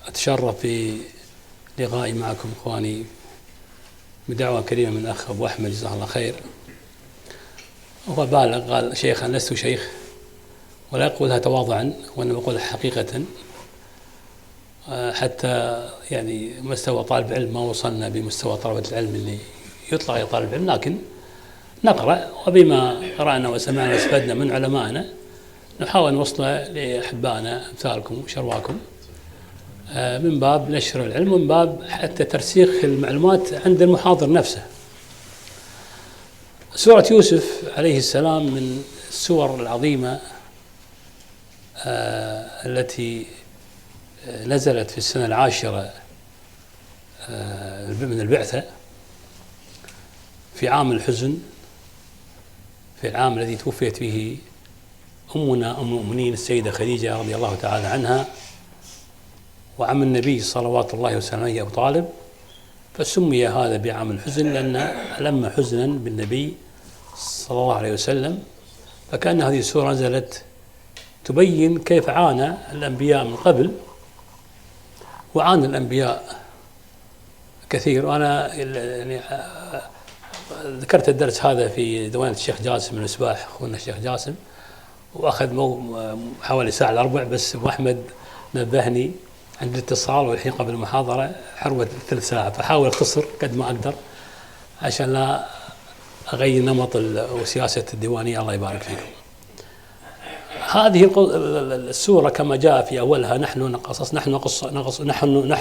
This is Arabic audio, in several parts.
أتشرف بلقائي معكم إخواني بدعوة كريمة من أخ أبو أحمد جزاه الله خير. هو بالغ قال شيخا لست شيخ، ولا يقولها تواضعا وإنما يقولها حقيقة، حتى يعني مستوى طالب علم ما وصلنا بمستوى طلبة العلم اللي يطلق على طالب علم، لكن نقرأ وبما قرأنا وسمعنا واستفدنا من علمائنا نحاول نوصله لأحبائنا أمثالكم وشرواكم من باب نشر العلم ومن باب حتى ترسيخ المعلومات عند المحاضر نفسه. سورة يوسف عليه السلام من السور العظيمة التي نزلت في السنة 10 من البعثة، في عام الحزن، في العام الذي توفيت فيه أمنا أم المؤمنين السيدة خديجة رضي الله تعالى عنها، وعم النبي صلوات الله وسلامه عليه أبو طالب، فسمي هذا بعام الحزن لأن ألم حزنا بالنبي صلى الله عليه وسلم. فكأن هذه السورة نزلت تبين كيف عانى الأنبياء من قبل، وعانى الأنبياء كثير. وأنا يعني ذكرت الدرس هذا في ديوان الشيخ جاسم بن الإصباح، أخونا الشيخ جاسم، وأخذ حوالي ساعة إلا ربع، بس أبو أحمد نبهني عند الاتصال والحين قبل المحاضرة حروة 3 ساعات، فحاول أختصر قد ما أقدر عشان لا أغير نمط وسياسة الديوانية. الله يبارك فيكم. هذه السورة كما جاء في أولها نحن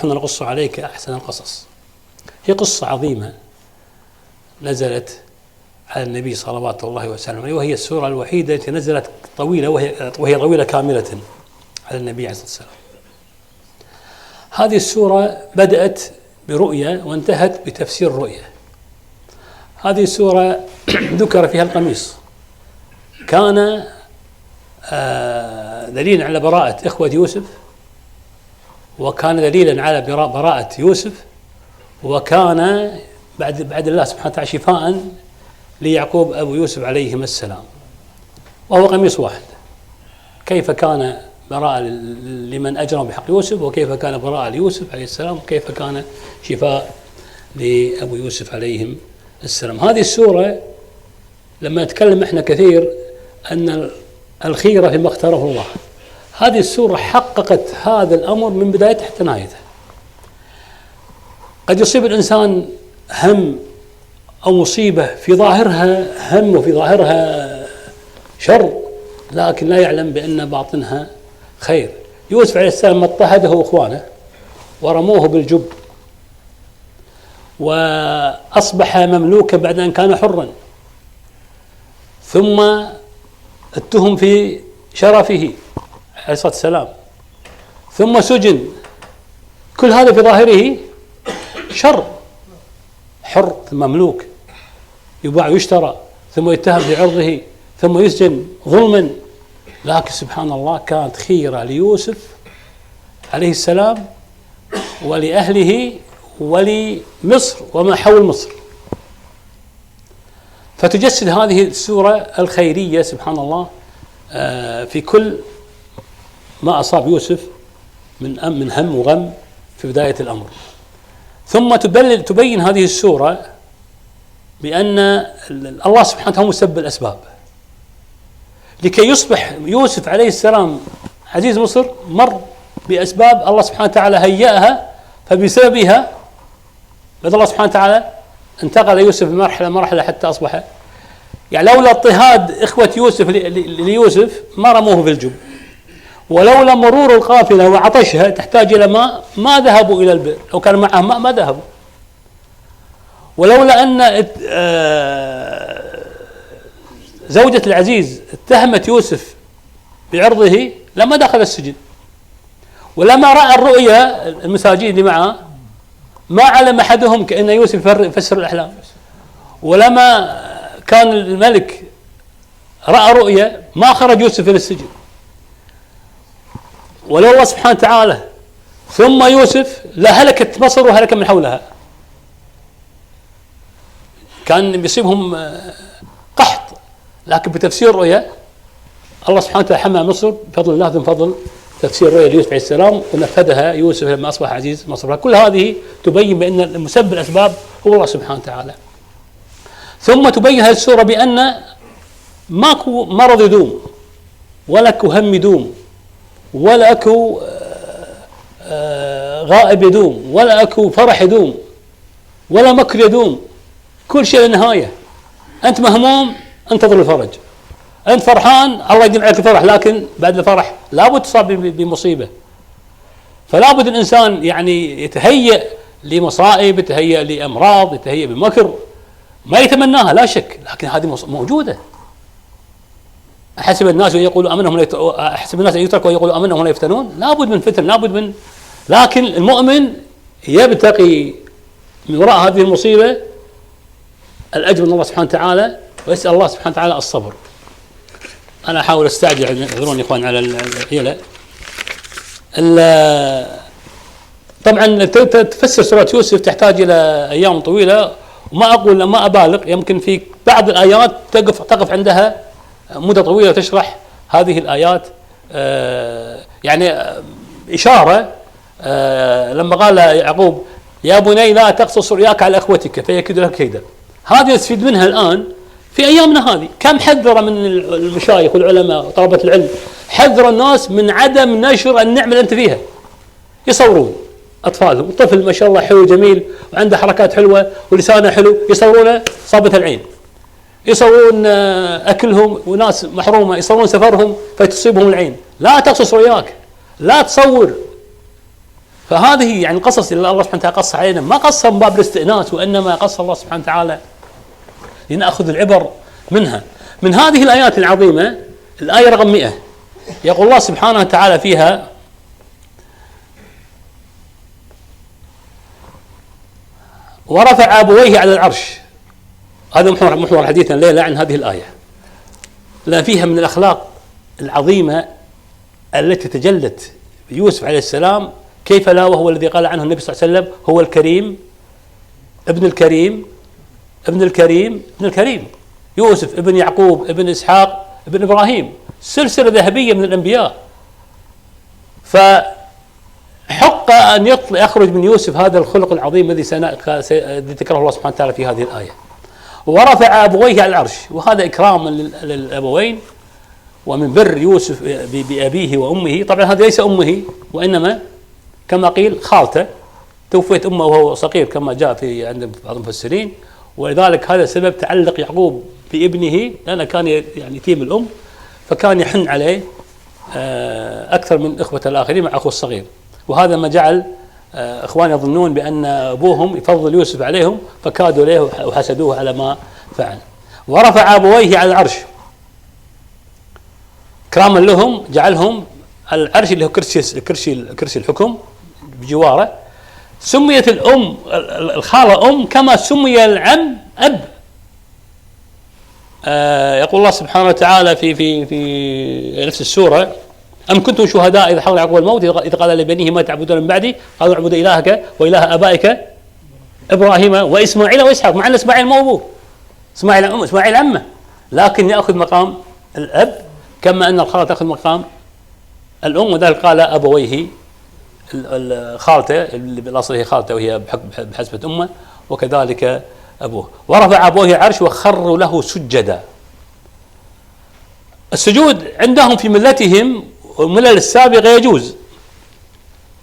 نقص عليك أحسن القصص، هي قصة عظيمة نزلت على النبي صلوات الله وسلامه عليه، وهي السورة الوحيدة التي نزلت طويلة وهي طويلة كاملة على النبي عليه الصلاة والسلام. هذه السورة بدأت برؤية وانتهت بتفسير الرؤية. هذه السورة ذكر فيها القميص، كان دليلا على براءة إخوة يوسف، وكان دليلا على براءة يوسف، وكان بعد الله سبحانه وتعالى شفاء ليعقوب أبو يوسف عليهما السلام، وهو قميص واحد. كيف كان براءة لمن أجرم بحق يوسف، وكيف كان براءة ليوسف عليه السلام، وكيف كان شفاء لأبو يوسف عليهم السلام. هذه السورة لما نتكلم احنا كثير أن الخيرة فيما اختاره الله، هذه السورة حققت هذا الأمر من بدايته حتى نهايته. قد يصيب الإنسان هم أو مصيبة في ظاهرها هم وفي ظاهرها شر، لكن لا يعلم بأن باطنها خير. يوسف عليه السلام اضطهده أخوانه ورموه بالجب، وأصبح مملوكا بعد أن كان حرا، ثم اتهم في شرفه عليه الصلاة والسلام، ثم سجن. كل هذا في ظاهره شر، حر مملوك يباع ويشترى، ثم يتهم في عرضه، ثم يسجن ظلما. لكن سبحان الله كانت خيرة ليوسف عليه السلام ولأهله ولمصر وما حول مصر. فتجسد هذه السورة الخيرية سبحان الله في كل ما أصاب يوسف من هم وغم في بداية الأمر. ثم تبين هذه السورة بأن الله سبحانه وتعالى مسبب الأسباب لكي يصبح يوسف عليه السلام عزيز مصر. مر بأسباب الله سبحانه وتعالى هيأها، فبسببها بدأ الله سبحانه وتعالى انتقل يوسف مرحلة حتى أصبح، يعني لولا اضطهاد إخوة يوسف ليوسف ما رموه في الجب، ولولا مرور القافلة وعطشها تحتاج إلى ماء ما ذهبوا إلى البئر، لو كان معهم ماء ما ذهبوا، ولولا أن زوجة العزيز اتهمت يوسف بعرضه لما دخل السجن، ولما رأى الرؤيا المساجين اللي معه ما علم أحدهم كأن يوسف يفسر الأحلام، ولما كان الملك رأى رؤيا ما خرج يوسف إلى السجن، ولو الله سبحانه وتعالى ثم يوسف لهلكت مصر وهلك من حولها، كان بيصيبهم قحط. لكن بتفسير الرؤيا الله سبحانه وتعالى حمى مصر بفضل الله ثم فضل تفسير رؤيا يوسف عليه السلام ونفذها يوسف لما أصبح عزيز مصر. كل هذه تبين بأن المسبب الأسباب هو الله سبحانه وتعالى. ثم تبين هذه السورة بأن ماكو مرض يدوم، ولا اكو هم يدوم، ولا اكو غائب يدوم، ولا اكو فرح يدوم، ولا مكر يدوم. كل شيء له نهاية. أنت مهموم انتظر الفرج، أنت فرحان الله يديم عليك الفرح، لكن بعد الفرح لابد تصاب بمصيبة. فلا بد الإنسان يعني يتهيأ لمصائب، يتهيأ لأمراض، يتهيأ بمكر ما يتمناها لا شك، لكن هذه موجودة. أحسب الناس يقولوا أحسب الناس أن يتركوا ويقولوا آمنا وهم لا يفتنون. لابد من فتن، لابد من، لكن المؤمن يبتقي من وراء هذه المصيبة الأجر من الله سبحانه وتعالى، ويسأل الله سبحانه وتعالى الصبر. أنا أحاول أستعجل، اعذروني إخوان على الحيلة. طبعا تفسير سورة يوسف تحتاج إلى أيام طويلة، وما أقول ما أبالغ، يمكن في بعض الآيات تقف عندها مدة طويلة وتشرح هذه الآيات. يعني إشارة لما قال يعقوب يا بني لا تقصص رؤياك على أخوتك فيكيد لك كيدا. هذه نستفيد منها الآن في أيامنا هذه. كم حذر من المشايخ والعلماء وطلبة العلم، حذر الناس من عدم نشر النعمة اللي أنت فيها. يصورون أطفالهم، الطفل ما شاء الله حلو جميل وعنده حركات حلوة ولسانه حلو، يصورونه صابة العين، يصورون أكلهم وناس محرومة، يصورون سفرهم فتصيبهم العين. لا تقصص رؤياك، لا تصور. فهذه يعني قصص اللي الله سبحانه وتعالى قص علينا، ما قصها من باب الاستئناس، وإنما قص الله سبحانه وتعالى لنأخذ العبر منها. من هذه الآيات العظيمة الآية رقم 100 يقول الله سبحانه وتعالى فيها ورفع أبويه على العرش. هذا محور حديثنا الليلة عن هذه الآية، لأن فيها من الأخلاق العظيمة التي تجلت يوسف عليه السلام. كيف لا وهو الذي قال عنه النبي صلى الله عليه وسلم هو الكريم ابن الكريم ابن الكريم ابن الكريم. يوسف ابن يعقوب ابن إسحاق ابن إبراهيم، سلسلة ذهبية من الأنبياء. فحق أن يخرج من يوسف هذا الخلق العظيم الذي ذكره الله سبحانه وتعالى في هذه الآية. ورفع أبويه على العرش، وهذا إكراما للأبوين ومن بر يوسف بأبيه وأمه. طبعا هذا ليس أمه، وإنما كما قيل خالته، توفيت أمه وهو صغير كما جاء في عند بعض المفسرين، ولذلك هذا سبب تعلق يعقوب بابنه، لأنه كان يعني يتيم الأم، فكان يحن عليه أكثر من إخوة الآخرين مع أخوه الصغير. وهذا ما جعل إخوان يظنون بأن أبوهم يفضل يوسف عليهم، فكادوا له وحسدوه على ما فعل. ورفع أبويه على العرش كراما لهم، جعلهم العرش اللي هو كرسي الحكم بجواره. سميت الأم الخالة أم كما سمي العم أب. يقول الله سبحانه وتعالى في نفس السورة أم كنتم شهداء إذا حضر يعقوب الموت إذ قال لبنيه ما تعبدون من بعدي قالوا نعبد إلهك وإله آبائك إبراهيم وإسماعيل وإسحاق، مع أن إسماعيل مو أبوه، إسماعيل عمه، لكن يأخذ مقام الأب كما أن الخالة تأخذ مقام الأم. وذلك قال أبويه، خالته اللي بالأصل هي خالته وهي بحسبة أمه، وكذلك أبوه. ورفع أبويه العرش وخروا له سجدا. السجود عندهم في ملتهم والملل السابقة يجوز،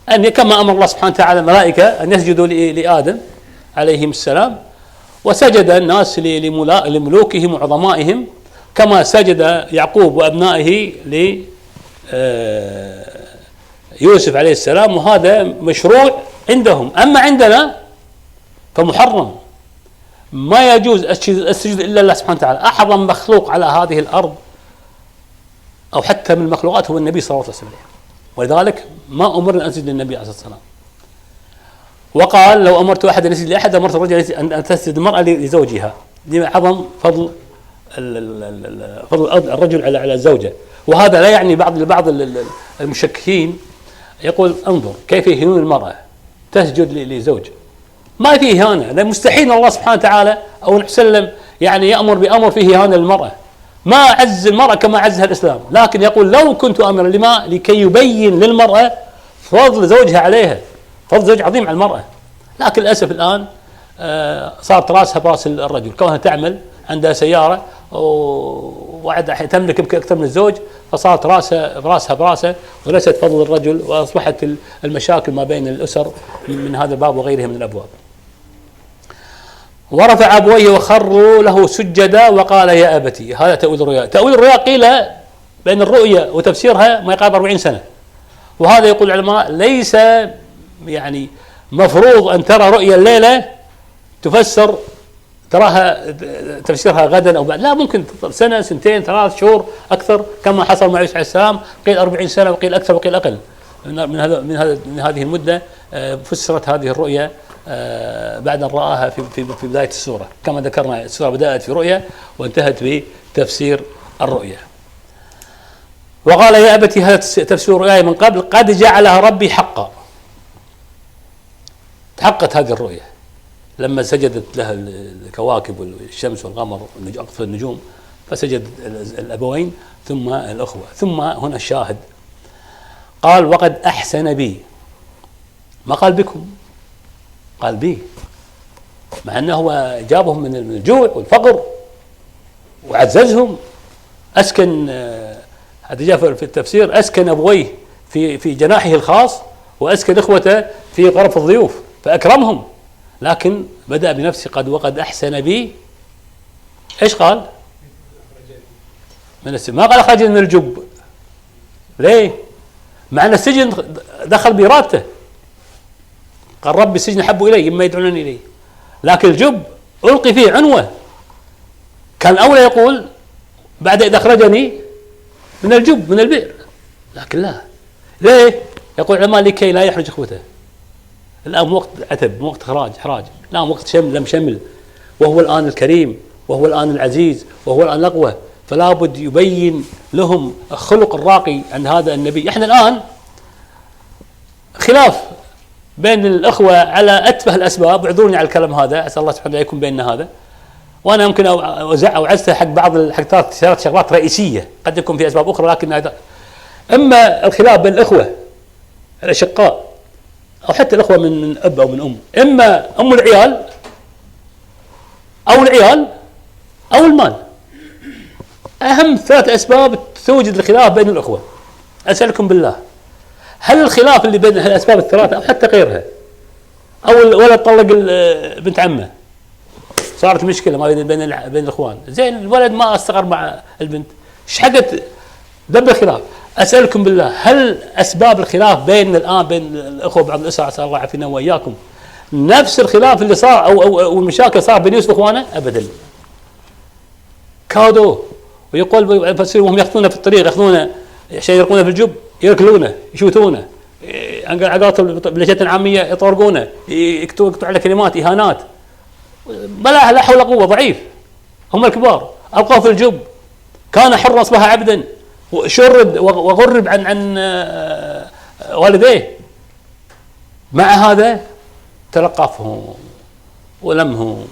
أن كما أمر الله سبحانه وتعالى الملائكة أن يسجدوا لآدم عليهم السلام، وسجد الناس لملوكهم وعظمائهم، كما سجد يعقوب وأبنائه ليوسف عليه السلام، وهذا مشروع عندهم. أما عندنا فمحرم، ما يجوز السجود إلا الله سبحانه وتعالى. أعظم مخلوق على هذه الأرض أو حتى من المخلوقات هو النبي صلى الله عليه وسلم، ولذلك ما أمرنا أن نسجد للنبي عليه الصلاة والسلام. وقال لو أمرت أحد أن يسجد لأحد أمرت الرجل أن تسجد المرأة لزوجها. دي عظم فضل الرجل على الزوجة. وهذا لا يعني بعض المشككين يقول انظر كيف يهينون المرأة تسجد لزوج. ما في إهانة، لا، مستحيل الله سبحانه وتعالى أو نحن يعني يأمر بأمر فيه إهانة للمرأة. ما عز المرأة كما عزها الإسلام، لكن يقول لو كنت آمرا لما لكي يبين للمرأة فضل زوجها عليها، فضل زوج عظيم على المرأة. لكن للأسف الآن صارت راسها براس الرجل، كونها تعمل عندها سيارة وعد تملك أكثر من الزوج، فصارت راسها براسه وليست فضل الرجل، وأصبحت المشاكل ما بين الأسر من هذا الباب وغيره من الأبواب. ورفع أبويه وخروا له سجدا وقال يا أبتي. هذا تأويل الرؤيا. تأويل الرؤيا قيل بين الرؤيا وتفسيرها ما يقارب 40 سنة، وهذا يقول العلماء ليس يعني مفروض أن ترى رؤيا الليلة تفسر تراها تفسيرها غدا أو بعد، لا، ممكن سنة سنتين 3 شهور أكثر، كما حصل مع يوسف عليه السلام، قيل 40 سنة وقيل أكثر وقيل أقل من هذه المدة. فسرت هذه الرؤيا بعد أن رآها في بداية السورة، كما ذكرنا السورة بدأت في رؤيا وانتهت بتفسير الرؤيا. وقال يا أبتي، هذا تفسير الرؤيا من قبل، قد جعلها ربي حقا. تحققت هذه الرؤيا لما سجدت لها الكواكب والشمس والقمر أقصى النجوم، فسجد الأبوين ثم الأخوة. ثم هنا الشاهد قال وقد أحسن بي، ما قال بكم، قال بي، مع أنه هو جابهم من الجوع والفقر وعززهم. أسكن، هذا جاء في التفسير، أسكن أبويه في جناحه الخاص، وأسكن إخوته في غرف الضيوف فأكرمهم. لكن بدأ بنفسه وقد أحسن بي. إيش قال؟ من السجن، ما قال أخرجني من الجب. ليه؟ مع أن السجن دخل بإرادته، قال ربي السجن أحب إلي مما يدعونني إليه، لكن الجب ألقي فيه عنوة. كان أولى يقول بعد إذا أخرجني من الجب من البئر، لكن لا. ليه؟ يقول العلماء لكي لا يحرج إخوته. الآن وقت عتب، وقت إحراج، لا وقت لم شمل، وهو الآن الكريم، وهو الآن العزيز، وهو الآن الأقوى، فلا بد يبين لهم الخلق الراقي عند هذا النبي. احنا الآن خلاف بين الأخوة على أتفه الأسباب، اعذروني على الكلام هذا، أسأل الله سبحانه يكون بيننا هذا، وأنا ممكن أوعزتها حق بعض ثلاث شغلات رئيسية، قد يكون في أسباب أخرى، لكن هذا إما الخلاف بين الأخوة الأشقاء أو حتى الأخوة من أب أو من أم، إما أم العيال أو المال. أهم 3 أسباب توجد الخلاف بين الأخوة. أسألكم بالله، هل الخلاف اللي بين الأسباب ال3 أو حتى غيرها، أو الولد طلق بنت عمه، صارت مشكلة ما بين الإخوان، زين الولد ما استقر مع البنت، ايش حقت دب الخلاف؟ أسألكم بالله، هل أسباب الخلاف بين الأخوة بعض الأسر، أسأل الله يعافينا وإياكم، نفس الخلاف اللي صار أو المشاكل صار بين يوسف وإخوانه؟ أبدا. كادوا ويقول وهم يأخذونه في الطريق، يأخذونه شيء، يرقونه في الجب، يركلونه، يشوتونه، عقاط بلهجة عامية يطرقونه، يكتبوا على كلمات إهانات، لا حول ولا قوة، ضعيف. هم الكبار ألقاه في الجب، كان حرا أصبح عبدا، شرد وغرب عن والديه. مع هذا تلقفهم ولمهم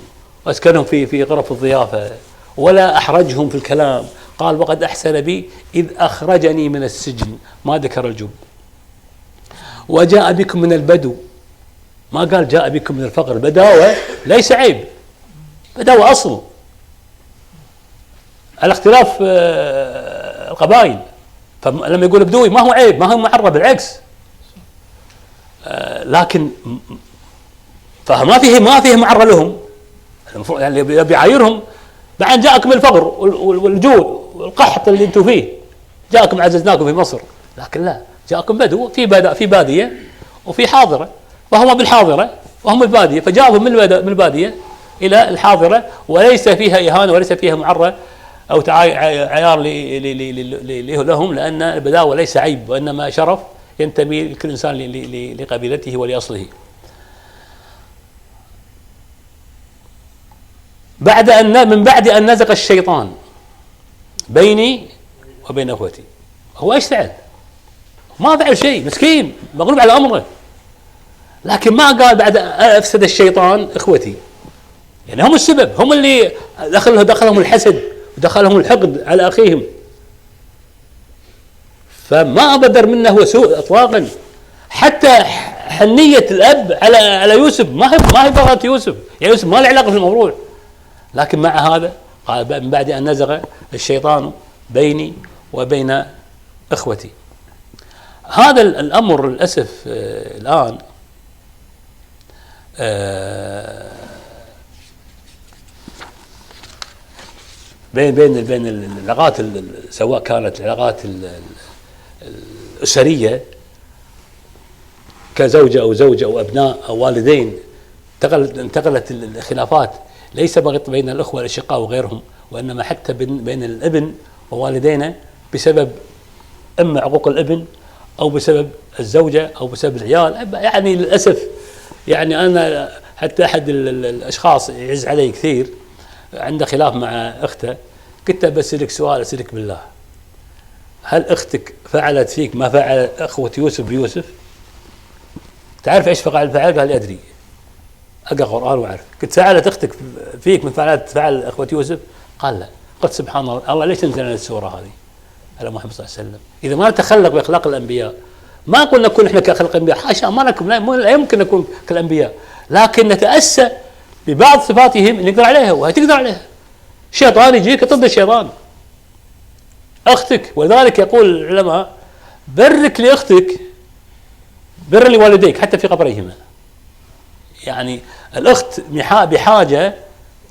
واسكنهم في غرف الضيافة، ولا أحرجهم في الكلام. قال وقد أحسن بي إذ أخرجني من السجن، ما ذكر الجب. وجاء بكم من البدو، ما قال جاء بكم من الفقر. بداوة ليس عيب، بداوة أصل. الاختلاف القبائل، فلما يقول بدوي ما هو عيب، ما هو معرب، بالعكس. لكن فما فيه معرة لهم، يعني يبي يعايرهم. بعد جاءكم الفقر والجوع والقحط اللي انتم فيه، جاءكم عززناكم في مصر، لكن لا، جاءكم بدو في بادية وفي حاضرة، وهم بالحاضرة وهم بالبادية، فجاءهم من البادية إلى الحاضرة، وليس فيها إهانة وليس فيها معرة أو عيار لهم، لأن البداوة ليس عيب، وإنما شرف ينتمي كل إنسان لقبيلته ولأصله. من بعد أن نزغ الشيطان بيني وبين أخوتي. هو إيش فعل؟ ما فعل شيء، مسكين مغلوب على أمره، لكن ما قال بعد أفسد الشيطان إخوتي. يعني هم السبب، هم اللي دخلهم الحسد ودخلهم الحقد على أخيهم. فما أبدر منه هو سوء إطلاقا. حتى حنية الأب على يوسف ما هي بغض يوسف، يعني يوسف ما له علاقة في الموضوع. لكن مع هذا قال من بعد أن نزغ الشيطان بيني وبين إخوتي. هذا الأمر للأسف الآن بين العلاقات، سواء كانت العلاقات الأسرية كزوجة أو زوجة أو أبناء أو والدين، انتقلت الخلافات ليس فقط بين الأخوة الأشقاء وغيرهم، وإنما حتى بين الابن ووالدينه بسبب إما عقوق الابن أو بسبب الزوجة أو بسبب العيال. يعني للأسف يعني أنا حتى أحد الأشخاص يعز علي كثير عنده خلاف مع أخته، قلت بسألك سؤال، أسألك بالله، هل أختك فعلت فيك ما فعل أخوة يوسف بيوسف؟ تعرف إيش فعل؟ قال أدري، أقرأ قرآن وأعرف. قلت فعلت أختك فيك من فعل أخوة يوسف؟ قال لا. قلت سبحان الله، ليش نزل السورة هذه على محمد صلى الله عليه وسلم؟ إذا ما نتخلق بأخلاق الأنبياء، ما قلنا نكون إحنا كأخلاق الأنبياء، حاشا، لا يمكن نكون كالأنبياء، لكن نتأسى ببعض صفاتهم اللي نقدر عليها وهي تقدر عليها. شيطان يجيك ضد الشيطان. أختك، ولذلك يقول العلماء برك لأختك بر لوالديك حتى في قبريهما. يعني الأخت بحاجة،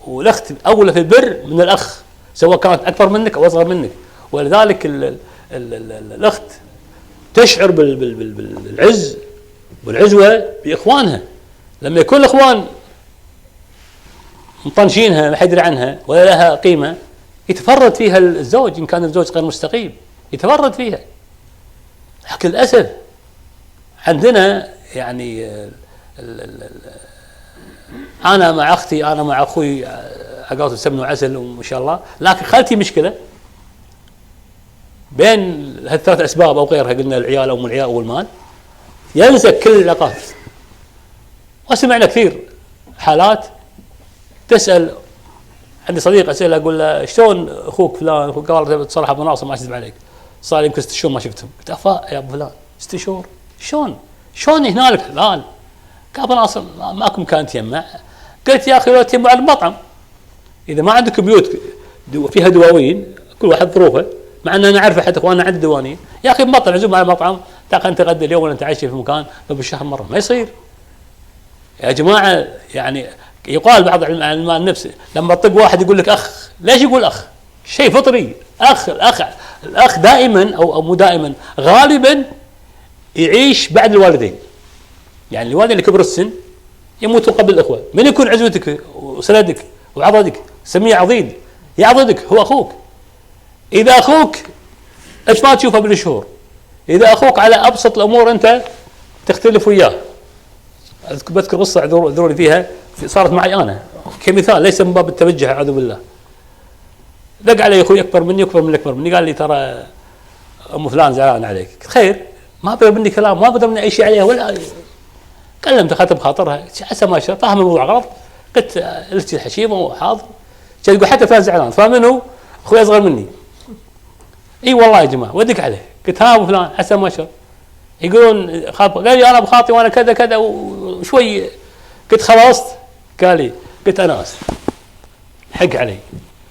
والأخت أولى في البر من الأخ، سواء كانت أكبر منك أو أصغر منك. ولذلك الأخت تشعر بالعز والعزوة بإخوانها. لما يكون الإخوان مطنشينها ما حد يدري عنها ولا لها قيمة، يتفرد فيها الزوج إن كان الزوج غير مستقيم، يتفرد فيها. لكن للأسف عندنا يعني أنا مع أختي، أنا مع أخوي عقاته سمن وعسل وما شاء الله، لكن خالتي مشكلة بين هالثلاث أسباب أو غيرها، قلنا العيال أو العيال أو المال، ينسى كل العلاقات. وسمعنا كثير حالات تسأل، عندي صديق أسأله أقول له شلون أخوك فلان؟ قال بصراحة أبو ناصر ما أكذب عليك، صار يمكن 6 شهور ما شفتهم. قلت أفا يا أبو فلان 6 شهور شلون هنالك حلال؟ قال أبو ناصر ماكو مكان تجمع. قلت يا أخي لو تجمع على المطعم، إذا ما عندك بيوت فيها دواوين كل واحد ظروفه، مع أن أنا أعرف حتى إخواننا عندي دوانين، يا أخي مطعم عزوم على المطعم، تعال نتغدى اليوم ولا نتعشى في مكان بالشهر مرة. ما يصير يا جماعة. يعني يقال بعض علماء النفس لما تطق واحد يقول لك أخ، ليش يقول أخ؟ شيء فطري. الأخ دائما أو مو دائما، غالبا يعيش بعد الوالدين. يعني الوالدين اللي كبر السن يموتوا قبل الأخوة. من يكون عزوتك وسندك وعضدك؟ سميه عضيد، يعضدك هو أخوك. إذا أخوك إيش ما تشوفه بالشهور، إذا أخوك على أبسط الأمور أنت تختلف وياه. بذكر قصة اعذروني فيها، صارت معي أنا كمثال، ليس من باب التوجه أعوذ بالله. دق علي أخوي أكبر مني أكبر مني، قال لي ترى أم فلان زعلان عليك. خير، ما بدر مني كلام، ما بدر مني أي شيء عليها، ولا كلمت خاطب خاطرها عسى ما شاء فهم الموضوع غلط. قلت لك الحشيمة وحاضر. يقول حتى فلان زعلان، فمنه أخوي أصغر مني. اي والله يا جماعه ودك عليه. قلت ها ابو فلان عسى ما شاء، يقولون قال لي انا بخاطي وانا كذا كذا وشوي. قلت خلصت؟ قال لي. قلت انا اسف، حق علي،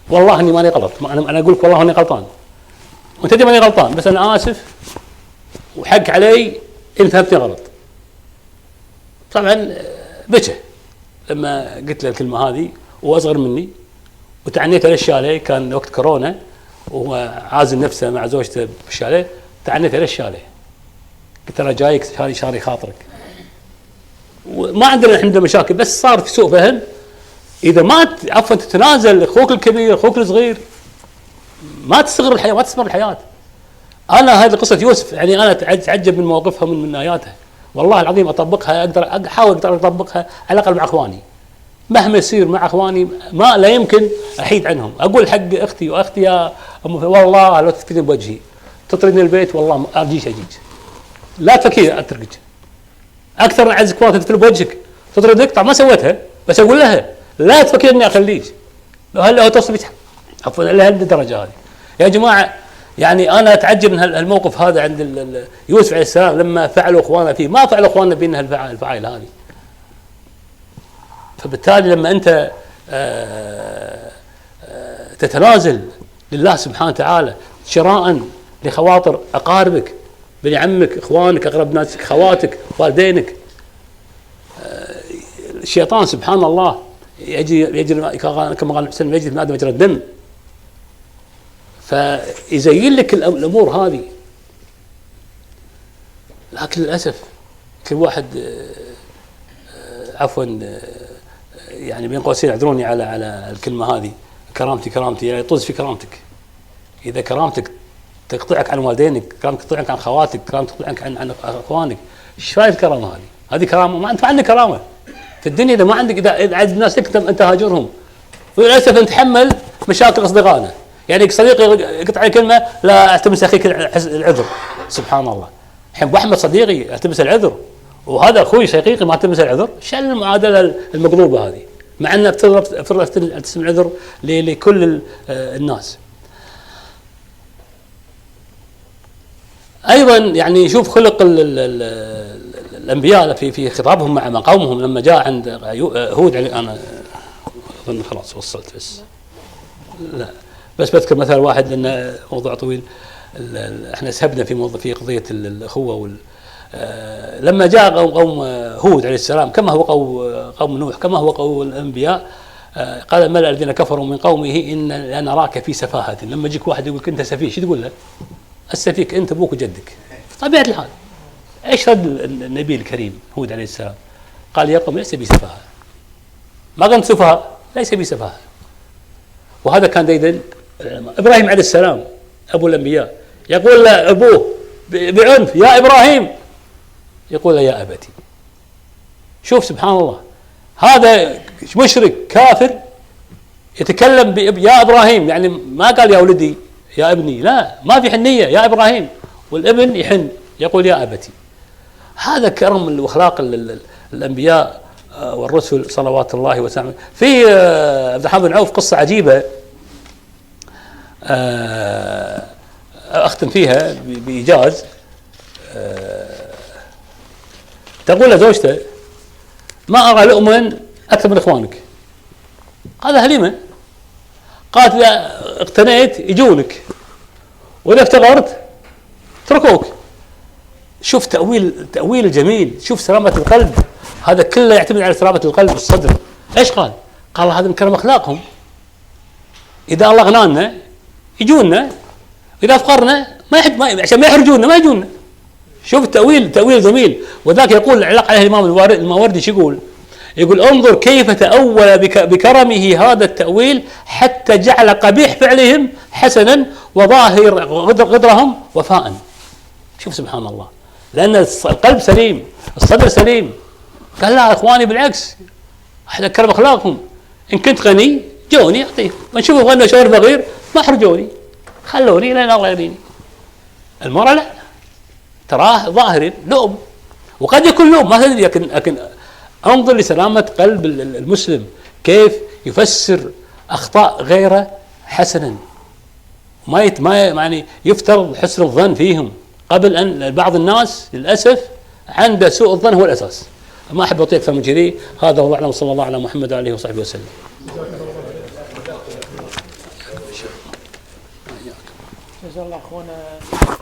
والله اني ماني غلط، انا اقول لك والله اني غلطان وانت تدري ماني غلطان، بس انا اسف وحق علي ان فهمتني غلط. طبعا بكى لما قلت له الكلمه هذه، واصغر مني، وتعنيت على الشاليه، كان وقت كورونا وهو عازل نفسه مع زوجته بالشاليه، تعنيت على الشاليه. قلت انا جايك شاري خاطرك، وما عندنا الحين مشاكل، بس صار في سوء فهم. اذا ما عفوا تتنازل اخوك الكبير اخوك الصغير، ما تستغر الحياه، ما تستمر الحياه. انا هذه قصه يوسف يعني انا اتعجب من مواقفها من اياتها، والله العظيم اطبقها، اقدر احاول اطبقها على الاقل مع اخواني، مهما يصير مع اخواني ما لا يمكن احيد عنهم. اقول حق اختي واختي يا والله لو تفتني بوجهي تطردني البيت والله ما ارجيش اجيك، لا تفكير اتركك اكثر من عزك واحد تفتني بوجهك تطردك. طبعا ما سويتها، بس اقول لها لا تفكر اني اخليك، لو هلا توصل عفوا لهالدرجه هذه يا جماعه. يعني انا اتعجب من الموقف هذا عند يوسف عليه السلام لما فعلوا اخواننا فيه، ما فعلوا اخواننا فينا الفعائل هذه. فبالتالي لما انت تتنازل لله سبحانه وتعالى شراء لخواطر اقاربك، بني عمك، اخوانك، اقرب ناسك، خواتك، والدينك، الشيطان سبحان الله يجري كما قال الحسين يجري من ادم مجرى الدم، فيزين لك الامور هذه. لكن للاسف كل واحد عفوا يعني بين قوسين اعذروني على الكلمه هذه، كرامتي يعني يطز في كرامتك. اذا كرامتك تقطعك عن والدينك، كرامتك تقطعك عن خواتك، كرامتك تقطعك عن اخوانك، ايش فايده الكرامه هذه؟ هذه كرامه؟ ما انت عندك كرامه في الدنيا اذا ما عندك، اذا عاد الناس انت هاجرهم، وللاسف نتحمل مشاكل اصدقائنا. يعني صديقي يقطع علي كلمه لا التمس اخيك العذر، سبحان الله. الحين احمد صديقي التمس العذر، وهذا اخوي شقيقي ما التمس العذر، شو المعادله المقلوبه هذه؟ مع ان افترض التمس العذر لكل الناس. ايضا يعني شوف خلق الانبياء في خطابهم مع قومهم لما جاء عند هود. انا اظن خلاص وصلت، بس بذكر مثلا واحد لان موضوع طويل. احنا سهبنا في قضيه الاخوه لما جاء قوم هود عليه السلام، كما هو قوم نوح، كما هو قوم الانبياء، قال الملأ الذين كفروا من قومه ان نراك في سفاهه. لما يجيك واحد يقول انت سفيه، شو تقول له؟ السفيك انت ابوك وجدك. طبيعه الحال. ايش رد النبي الكريم هود عليه السلام؟ قال يا قوم ليس بي سفاهه. ما قلت سفهاء، ليس بي سفاهه. وهذا كان ديدن ابراهيم عليه السلام ابو الانبياء، يقول لابوه بعنف يا ابراهيم، يقول له يا ابتي. شوف سبحان الله، هذا مشرك كافر يتكلم يا ابراهيم، يعني ما قال يا ولدي يا ابني، لا ما في حنيه، يا ابراهيم، والابن يحن يقول يا ابتي. هذا كرم واخلاق الانبياء والرسل صلوات الله وسلامه. في عبد الرحمن بن عوف قصه عجيبه اختم فيها بايجاز. تقول لزوجته ما ارى لؤما اكثر من اخوانك. هذا هليمه. قالت اذا اقتنيت يجونك واذا افتقرت تركوك. شوف تأويل الجميل، شوف سلامة القلب، هذا كله يعتمد على سلامة القلب والصدر. ايش قال؟ قال هذا من كرم اخلاقهم، اذا الله غنانا يجونا، اذا فقرنا عشان ما يحرجونا ما يجونا. شوف تأويل جميل. وذاك يقول علق عليه الامام الماوردي شو يقول انظر كيف تأول بكرمه هذا التأويل حتى جعل قبيح فعلهم حسنا وظاهر غدرهم وفاء. شوف سبحان الله، لأن القلب سليم، الصدر سليم. قال لا اخواني بالعكس، احد كرم اخلاقهم، ان كنت غني جوني اعطيه، ونشوف غنى شهر فقير ما حرجوني، خلوني لين الله يغنيني. المرأة لا، تراه ظاهر لؤم، وقد يكون لؤم ما تدري، لكن انظر لسلامة قلب المسلم كيف يفسر اخطاء غيره حسنا، ما يعني يفترض حسن الظن فيهم قبل ان بعض الناس للاسف عنده سوء الظن هو الاساس. ما احب اطيل اكثر من كذي. هذا هو اعلم، صلى الله على محمد وعلى اله وصحبه وسلم. جزا الله اخونا.